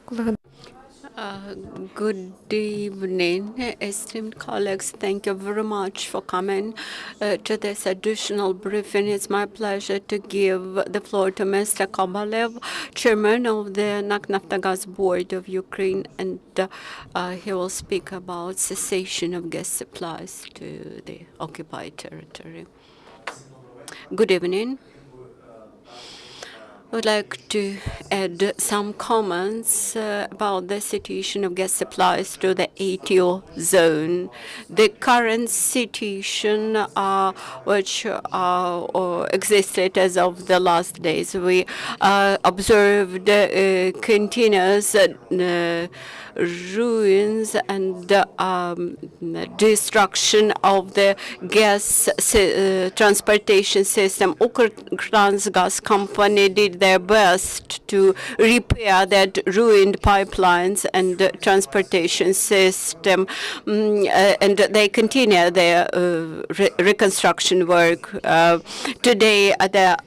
Good evening, esteemed colleagues. Thank you very much for coming to this additional briefing. It's my pleasure to give the floor to Mr. Kobolyev, Chairman of the Naftogaz Board of Ukraine, and he will speak about cessation of gas supplies to the occupied territory. Good evening. I would like to add some comments about the situation of gas supplies to the ATO zone. The current situation, which existed as of the last days, we observed continuous ruins and destruction of the gas transportation system. Transgas company did their best to repair that ruined pipelines and transportation system, and they continue their reconstruction work. Today, the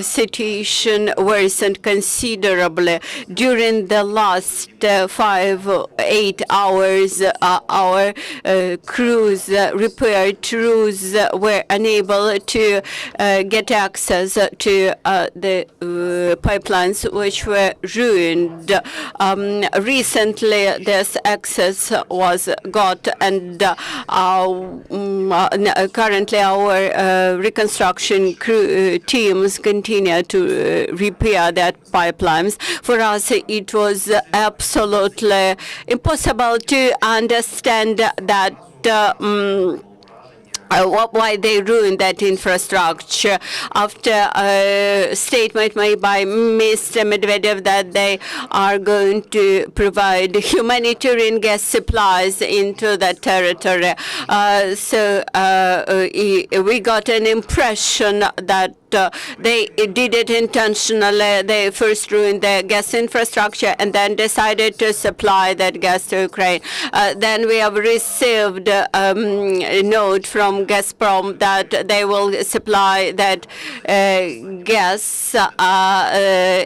situation worsened considerably. During the last 8 hours, our crews, repair crews, were unable to get access to the pipelines which were ruined. Recently, this access was got, and currently our reconstruction teams continue to repair that pipelines. For us, it was absolutely impossible to understand that why they ruined that infrastructure. After a statement made by Mr. Medvedev that they are going to provide humanitarian gas supplies into that territory. So we got an impression that they did it intentionally. They first ruined the gas infrastructure and then decided to supply that gas to Ukraine. Then we have received a note from Gazprom that they will supply that gas,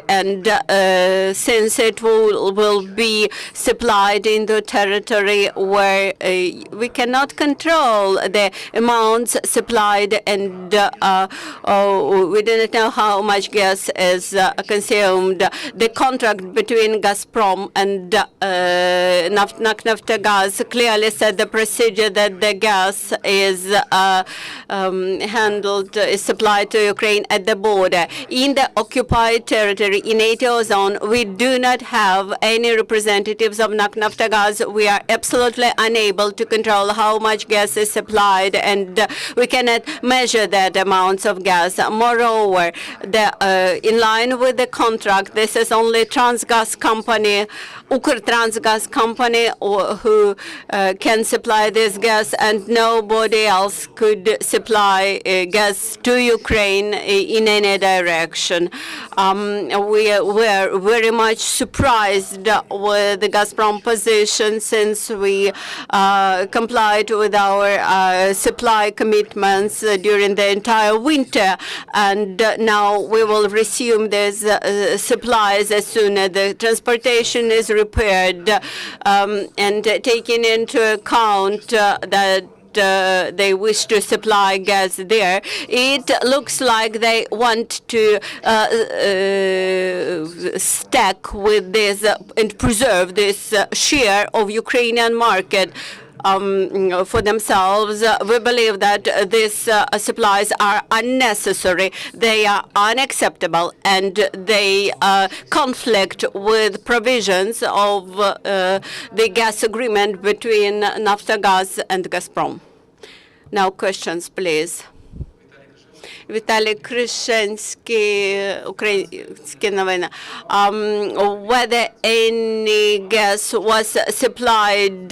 and since it will be supplied in the territory where we cannot control the amounts supplied, and we didn't know how much gas is consumed. The contract between Gazprom and Naftogaz clearly said the procedure that the gas is handled, is supplied to Ukraine at the border. In the occupied territory, in ATO zone, we do not have any representatives of Naftogaz. We are absolutely unable to control how much gas is supplied, and we cannot measure that amounts of gas. Moreover, in line with the contract, this is only Transgas company, Transgas company, who can supply this gas, and nobody else could supply gas to Ukraine in any direction. We were very much surprised with the Gazprom position, since we complied with our supply commitments during the entire winter, and now we will resume these supplies as soon as the transportation is repaired, and taking into account that they wish to supply gas there, it looks like they want to stack with this and preserve this share of Ukrainian market for themselves. We believe that these supplies are unnecessary, they are unacceptable, and they conflict with provisions of the gas agreement between Naftogaz and Gazprom. Now questions, please. Віталій Кришенський, Українські новини. Whether any gas was supplied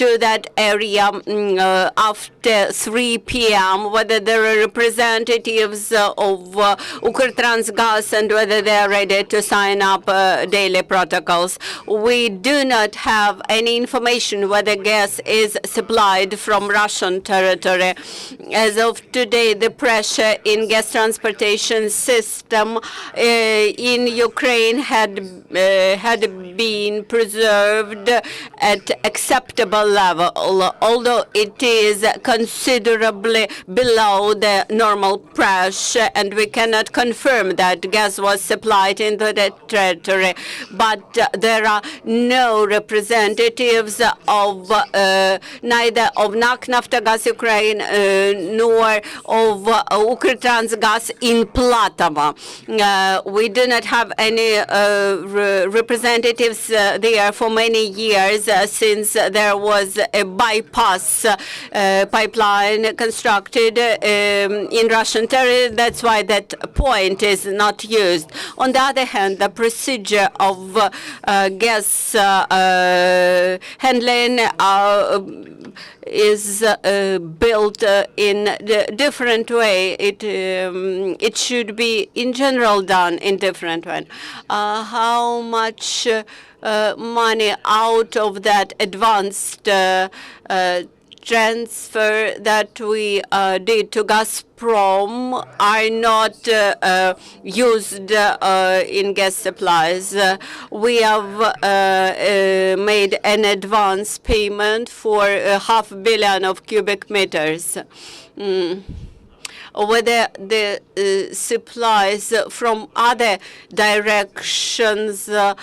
to that area after 3 p.m., whether there are representatives of Transgas, and whether they are ready to sign up daily protocols. We do not have any information whether gas is supplied from Russian territory. As of today, the pressure in gas transportation system in Ukraine had been preserved at acceptable level, although it is considerably below the normal pressure, and we cannot confirm that gas was supplied into the territory. But there are no representatives of neither of Naftogaz Ukraine nor of Ukrtransgaz in Platovo. We do not have any representatives there for many years since there was a bypass pipeline constructed in Russian territory. That's why that point is not used. On the other hand, the procedure of gas handling is built in a different way. It should be, in general, done in different way. How much money out of that advanced transfer that we did to Gazprom are not used in gas supplies. We have made an advance payment for 500 million of cubic meters. Whether the supplies from other directions have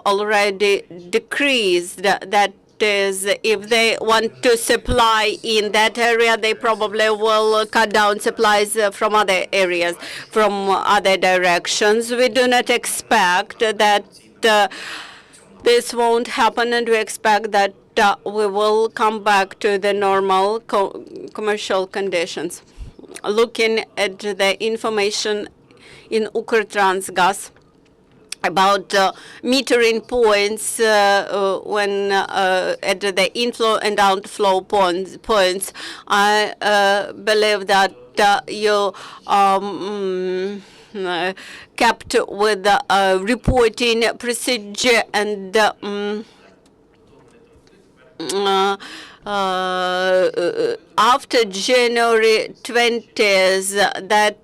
already decreased, that is, if they want to supply in that area, they probably will cut down supplies from other areas, from other directions. We do not expect that this won't happen, and we expect that we will come back to the normal commercial conditions. Looking at the information in Ukrtransgaz about metering points when at the inflow and outflow points, I believe that you kept with the reporting procedure, and after January 20th, that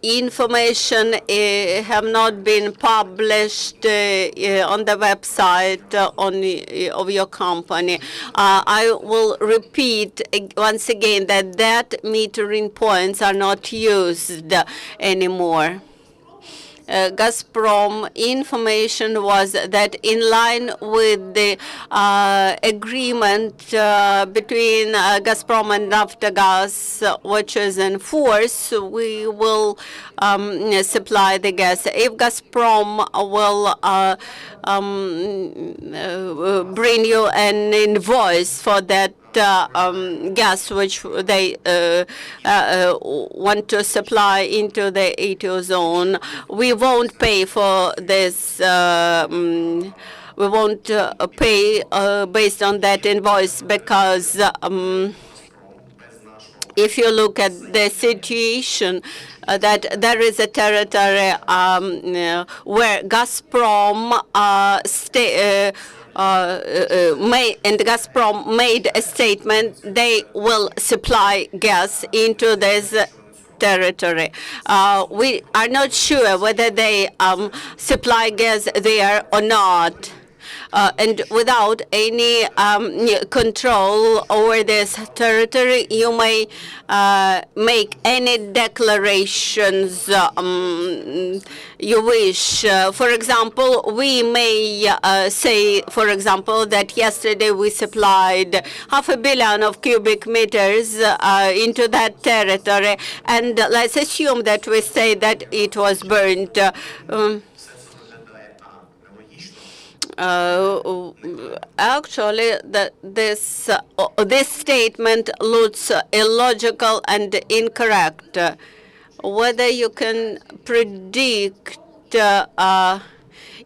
information have not been published on the website of your company. I will repeat once again that metering points are not used anymore. Gazprom information was that in line with the agreement between Gazprom and Naftogaz, which is in force, we will supply the gas. If Gazprom will bring you an invoice for that gas which they want to supply into the ATO zone, we won't pay for this. We won't pay based on that invoice, because if you look at the situation, that there is a territory where Gazprom and Gazprom made a statement they will supply gas into this territory. We are not sure whether they supply gas there or not. And without any control over this territory, you may make any declarations you wish. For example, we may say, for example, that yesterday we supplied 500 million of cubic meters into that territory, and let's assume that we say that it was burned. Actually, this statement looks illogical and incorrect. Whether you can predict,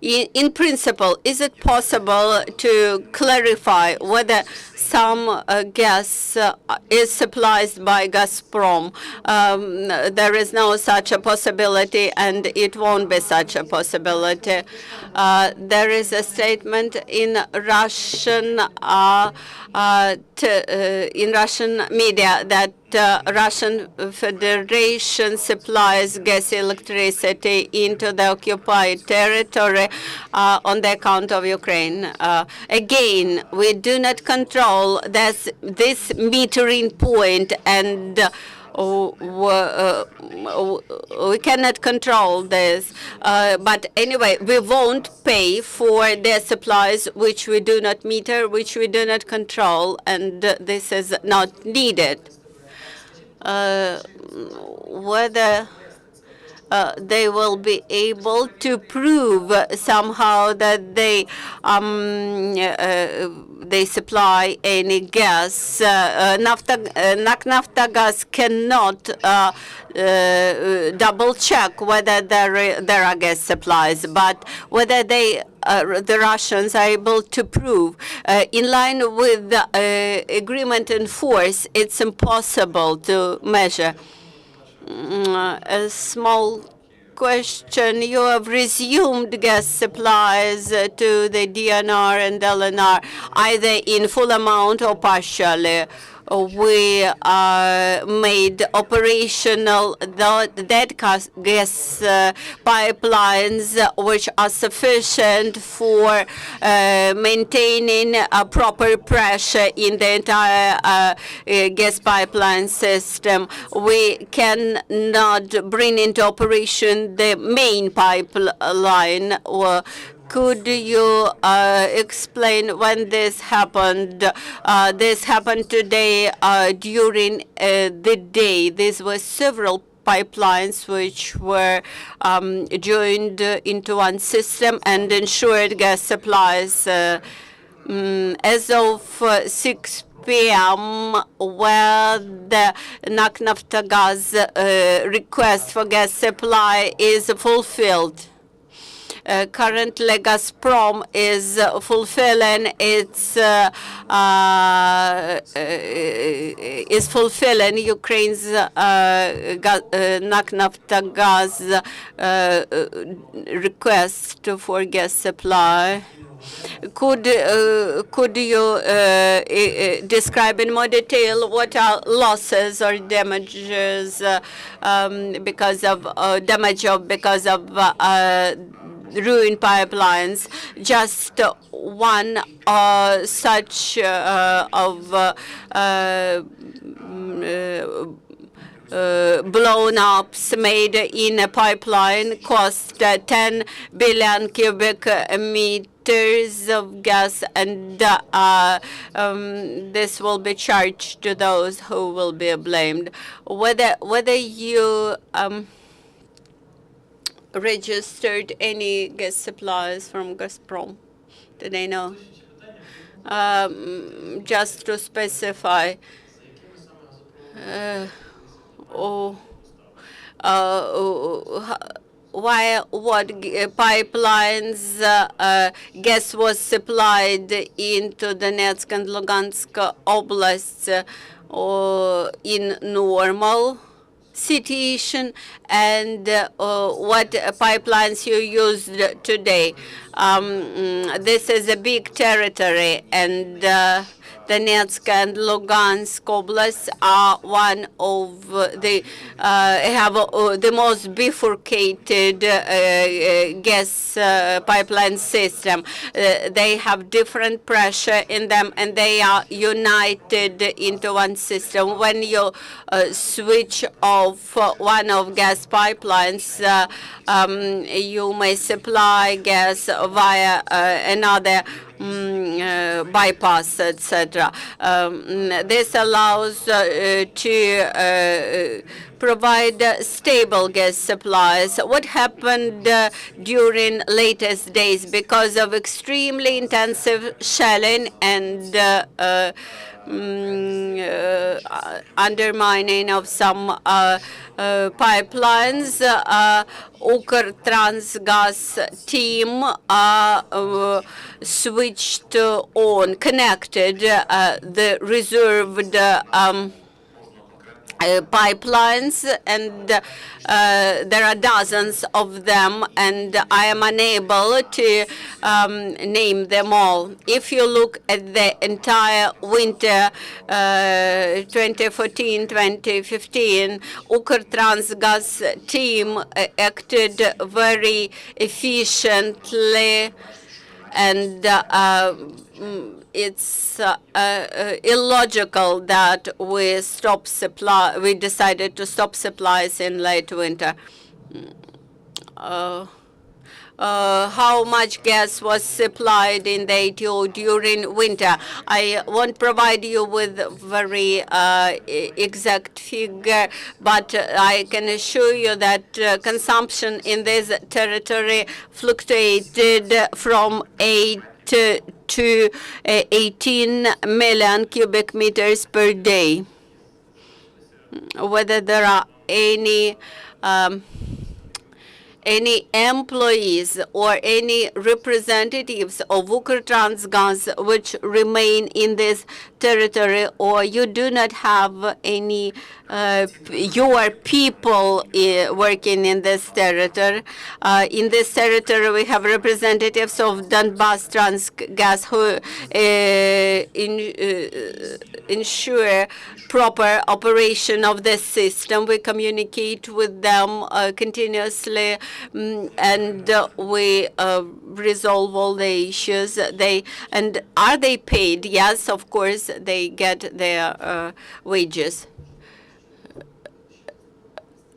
in principle, is it possible to clarify whether some gas is supplied by Gazprom? There is no such a possibility, and it won't be such a possibility. There is a statement in Russian in Russian media that Russian Federation supplies gas electricity into the occupied territory on the account of Ukraine. Again, we do not control this metering point, and we cannot control this. But anyway, we won't pay for the supplies which we do not meter, which we do not control, and this is not needed. Whether they will be able to prove somehow that they supply any gas. Naftogaz cannot double check whether there are gas supplies, but whether the Russians are able to prove in line with the agreement in force, it's impossible to measure. A small question. You have resumed gas supplies to the DNR and LNR, either in full amount or partially. We made operational that gas pipelines which are sufficient for maintaining a proper pressure in the entire gas pipeline system. We cannot bring into operation the main pipeline. Could you explain when this happened? This happened today during the day. These were several pipelines which were joined into one system and ensured gas supplies. As of 6 p.m., where the Naftogaz request for gas supply is fulfilled. Currently, Gazprom is fulfilling Ukraine's Naftogaz request for gas supply. Could you describe in more detail what are losses or damages because of ruined pipelines? Just one such blown ups made in a pipeline cost 10 billion cubic meters of gas, and this will be charged to those who will be blamed. Whether you registered any gas supplies from Gazprom? Do they know? Just to specify, what pipelines gas was supplied into Donetsk and Lugansk oblasts in normal situation, and what pipelines you used today. This is a big territory, and Donetsk and Lugansk oblasts are one of the have the most bifurcated gas pipeline system. They have different pressure in them, and they are united into one system. When you switch off one of gas pipelines, you may supply gas via another bypass, etc. This allows to provide stable gas supplies. What happened during latest days? Because of extremely intensive shelling and undermining of some pipelines, Ukrtransgaz team switched on, connected the reserved pipelines, and there are dozens of them, and I am unable to name them all. If you look at the entire winter 2014-2015, Ukrtransgaz team acted very efficiently, and it's illogical that we decided to stop supplies in late winter. How much gas was supplied in the ATO during winter? I won't provide you with very exact figure, but I can assure you that consumption in this territory fluctuated from 8 to 18 million cubic meters per day. Whether there are any employees or any representatives of Ukrtransgaz which remain in this territory, or you do not have any your people working in this territory. In this territory, we have representatives of Donbas Transgas who ensure proper operation of the system. We communicate with them continuously, and we resolve all the issues. And are they paid? Yes, of course, they get their wages.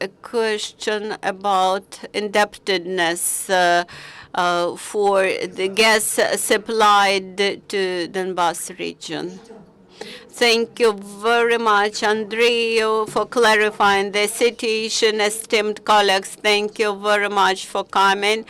A question about indebtedness for the gas supplied to Donbas region. Thank you very much, Andrei, for clarifying the situation. Esteemed colleagues, thank you very much for coming.